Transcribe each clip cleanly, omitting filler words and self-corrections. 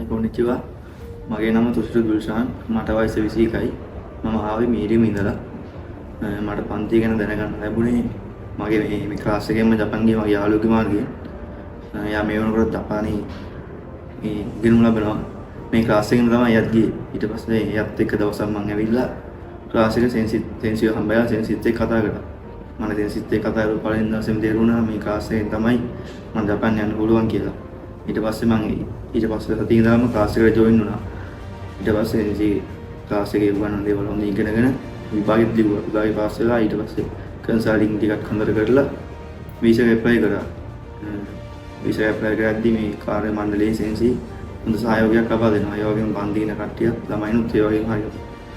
කොන්නිචිවා මගේ නම තුෂ්ටු දුල්ෂාන් මට වයස 21යි මම ආවේ මීරියම ඉඳලා මට පන්ති ගැන දැනගන්න ලැබුණේ මගේ මේ ක්ලාස් එකේම ජපාන් ගිය මගේ යාළුවෙක් මාර්ගයෙන් එයා මේ වෙනකොට ජපානයේ මේ ඉගෙනුම ලබනවා මේ ක්ලාස් එකේම තමයි යත් ගියේ ඊට පස්සේ එයාත් එක්ක දවසක් මම ඇවිල්ලා ක්ලාස් එකේ සෙන්සිව හම්බෙලා සෙන්සිත් එක්ක කතා කරා මම සෙන්සිත් එක්ක කතා කරලා පළවෙනි දවසේම තේරුණා මේ ක්ලාස් එකෙන් තමයි මම ජපාන් යන්න පුළුවන් කියලා ඊට පස්සේ සතිය ඉඳලාම ක්ලාස් එකට ජොයින් වුණා. ඊට පස්සේ එන්ජි ක්ලාස් එකේ උගන්වන දේවල් හොඳ ඉගෙනගෙන විභාගෙත් ලිව්වා. විභාගේ පාස් වෙලා ඊට පස්සේ කන්සල්ටිං ටිකක් හොඳට කරලා වීසා එක ඇප්ලයි කරා. වීසා ඇප්ලයි කරද්දී මේ කාර්ය මණ්ඩලයේ සෙන්සි හොඳ සහයෝගයක් ලබා දෙනවා. ඒ වගේම බන්දි ඉන කට්ටිය ළමයිනුත් ඒ වගේම හරි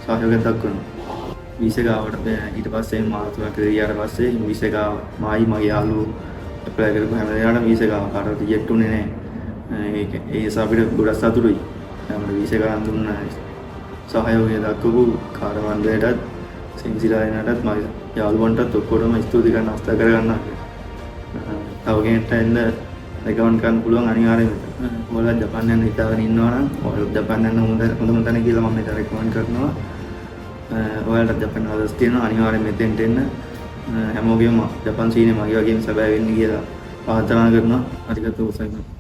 සහයෝගයක් දක්වනවා. වීසා ගාවට ඊට පස්සේ මාස 3ක් ගියාට පස්සේ වීසා ගාව මගේ යාළුවෝ ඇප්ලයි කරපු හැම දෙනාටම වීසා ගාව කාටවත් රිජෙක්ට් උනේ නැහැ. ඒ නිසා අපිට ගොඩක් සතුටුයි. අපිට වීසා ගන්න දුන්න සහයෝගය දක්වපු කාර්ය මණ්ඩලයටත් සෙන්සිලායනටත් මගේ යාළුවන්ටත් ඔක්කොටම ස්තුති කරන්න අවස්ථාව කරගන්නවා. තව කෙනෙක්ට එන්න රෙකමන්ඩ් කරන්න පුළුවන් අනිවාර්යයෙන්ම. ඔයාලා ජපාන් යන්න හිතාගෙන ඉන්නවා නම් ඔයාලා ජපාන් යන්න හොඳම තැන කියලා මම මෙතන රෙකමන්ඩ් කරනවා. ඔයාලට ජපාන් ආදර්ශ තියෙනවා අනිවාර්යයෙන් මෙතෙන්ට එන්න. හැමෝගෙම ජපාන් සීනේ මගේ වගේම සැබෑ වෙන්න කියලා ප්‍රාර්ථනා කරනවා. අනිත්